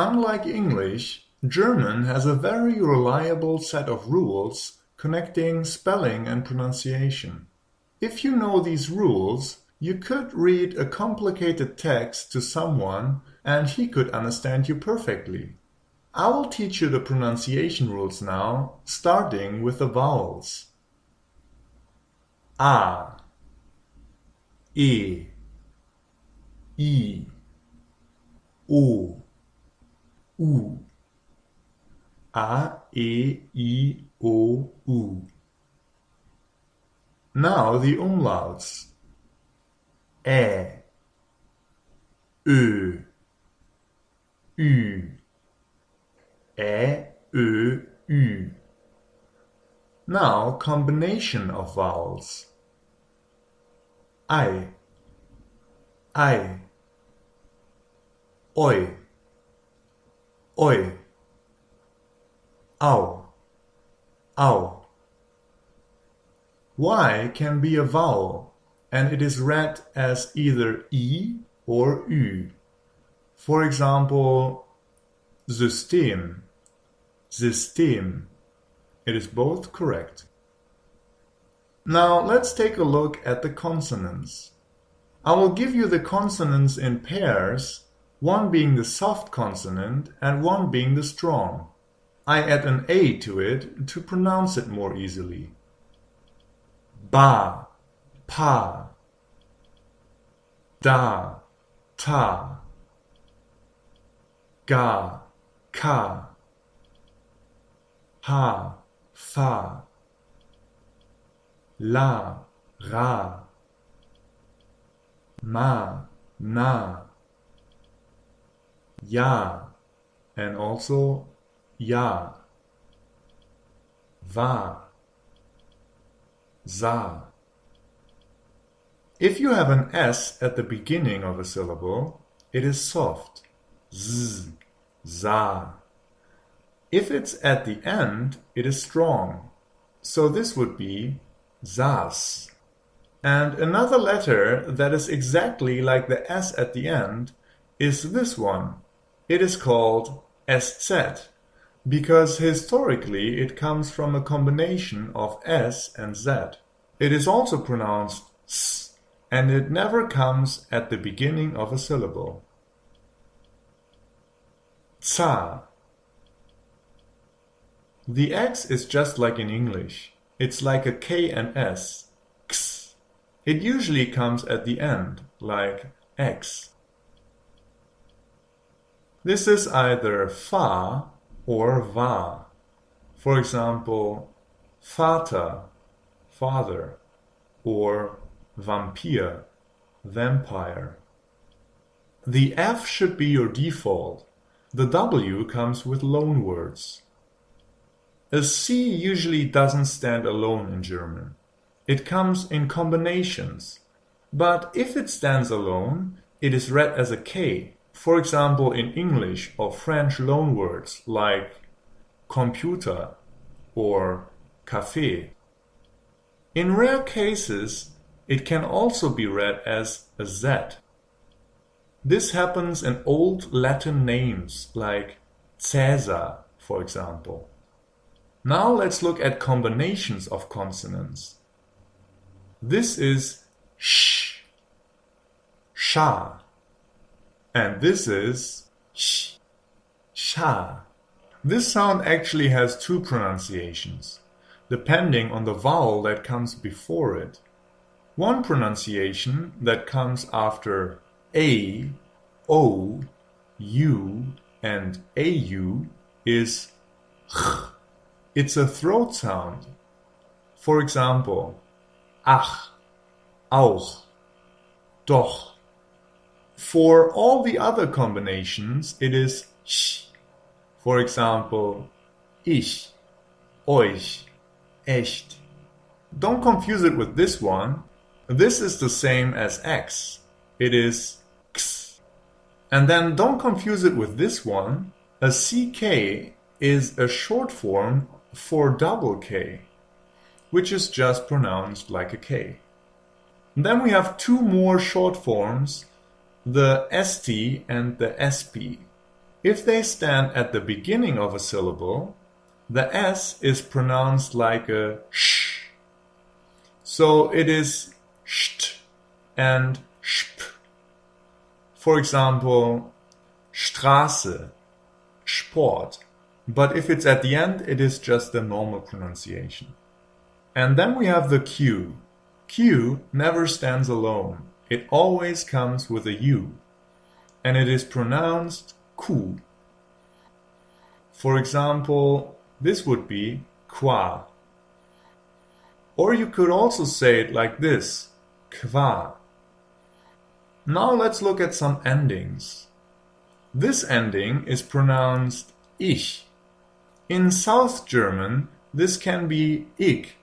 Unlike English, German has a very reliable set of rules connecting spelling and pronunciation. If you know these rules, you could read a complicated text to someone and he could understand you perfectly. I will teach you the pronunciation rules now, starting with the vowels. A, E, I, O, U. A, E, I, O, U. Now the umlauts. Ä, Ö, Ü. Ä, Ö, Ü. Now combination of vowels. Ei, oi, oi, au, au. Y can be a vowel, and it is read as either I or Ü. For example, System, System. It is both correct. Now let's take a look at the consonants. I will give you the consonants in pairs, one being the soft consonant and one being the strong. I add an A to it to pronounce it more easily. Ba, pa, da, ta, ga, ka, ha, fa, la, ra, ma, na, ya, and also ya, va, za. If you have an S at the beginning of a syllable, it is soft, z, za. If it's at the end, it is strong, so this would be zas. And another letter that is exactly like the S at the end is this one. It is called SZ, because historically it comes from a combination of S and Z. It is also pronounced S, and it never comes at the beginning of a syllable. Za. The X is just like in English. It's like a K and S. X. It usually comes at the end, like X. This is either fa or va. For example, Vater, father, or Vampir, vampire. The F should be your default. The W comes with loanwords. A C usually doesn't stand alone in German. It comes in combinations. But if it stands alone, it is read as a K. For example, in English or French loanwords like computer or café. In rare cases, it can also be read as a Z. This happens in old Latin names like Caesar, for example. Now let's look at combinations of consonants. This is sh, sha, and this is sh, sha. This sound actually has two pronunciations, depending on the vowel that comes before it. One pronunciation that comes after A, O, U, and AU is ch. It's a throat sound. For example, ach, auch, doch. For all the other combinations, it is sh. For example, ich, euch, echt. Don't confuse it with this one. This is the same as X. It is x. And then don't confuse it with this one. A CK is a short form for double K, which is just pronounced like a K. And then we have two more short forms, the ST and the SP. If they stand at the beginning of a syllable, the S is pronounced like a sh. So it is st and sp. For example, Straße, Sport. But if it's at the end, it is just a normal pronunciation. And then we have the Q. Q never stands alone. It always comes with a U. And it is pronounced Q. For example, this would be qua. Or you could also say it like this, qua. Now let's look at some endings. This ending is pronounced ich. In South German, this can be ich,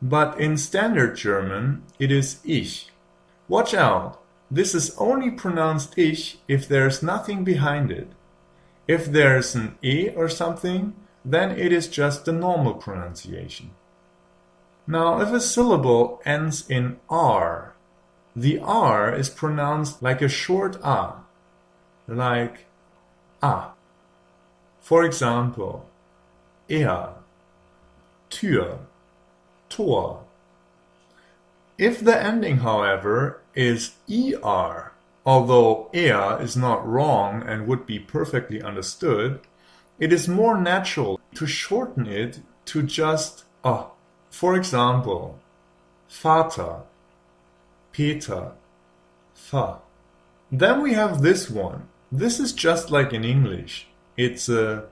but in Standard German, it is ich. Watch out, this is only pronounced ich if there's nothing behind it. If there's an e or something, then it is just the normal pronunciation. Now, if a syllable ends in r, the r is pronounced like a short a, like a. For example, er, Tür, Tor. If the ending, however, is er, although er is not wrong and would be perfectly understood, it is more natural to shorten it to just a. For example, Vater, Peter, Fa. Then we have this one. This is just like in English. It's a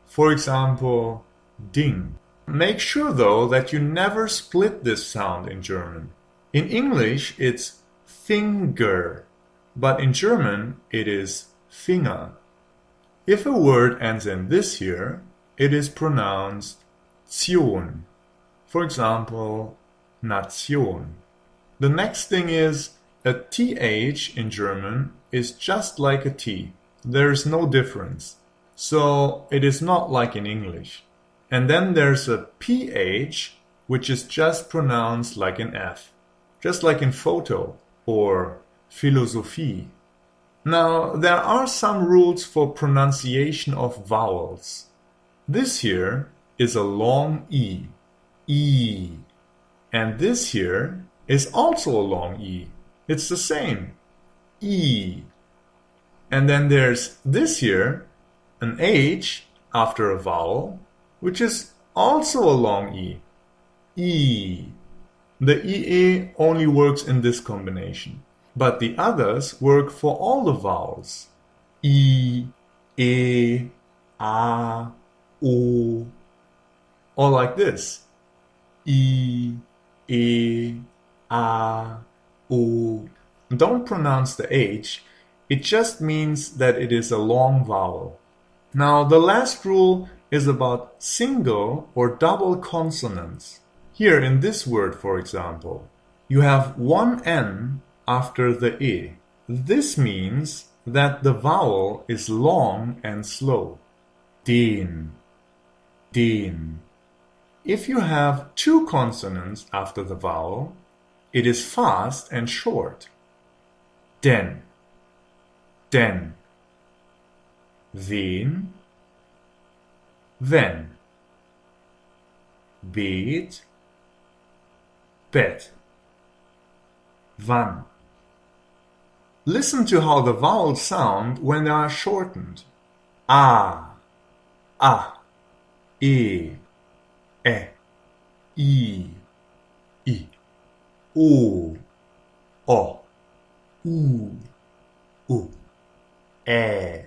For example, Ding. Make sure though that you never split this sound in German. In English it's Finger, but in German it is Finger. If a word ends in this here, it is pronounced tion. For example, Nation. The next thing is a th in German is just like a t. There's no difference. So it is not like in English. And then there's a ph, which is just pronounced like an f. Just like in photo or Philosophie. Now, there are some rules for pronunciation of vowels. This here is a long E. E. And this here is also a long E. It's the same. E. And then there's this here, an H after a vowel, which is also a long E. E. The EE only works in this combination, but the others work for all the vowels. E, E, A, O. Or like this. E, E, A, O. Don't pronounce the H. It just means that it is a long vowel. Now, the last rule is about single or double consonants. Here in this word, for example, you have one N after the E. This means that the vowel is long and slow. Den, den. If you have two consonants after the vowel, it is fast and short. Den, den. Wen, wenn. Bet, bet. Wann. Listen to how the vowels sound when they are shortened. A, e, I, o, u, ä,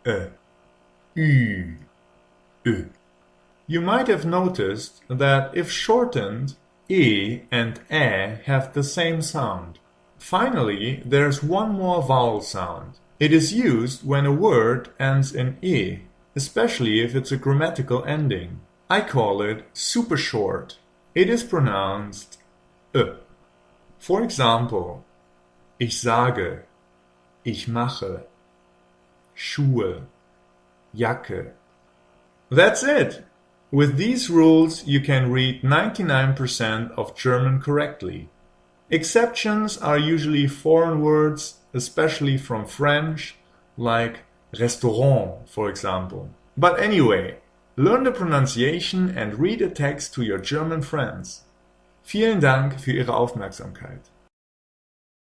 ö, ü, ö. You might have noticed that if shortened, E and ä have the same sound. Finally, there's one more vowel sound. It is used when a word ends in E, especially if it's a grammatical ending. I call it super short. It is pronounced Ö. For example, ich sage, ich mache, Schuhe, Jacke. That's it! With these rules, you can read 99% of German correctly. Exceptions are usually foreign words, especially from French, like restaurant, for example. But anyway, learn the pronunciation and read a text to your German friends. Vielen Dank für Ihre Aufmerksamkeit.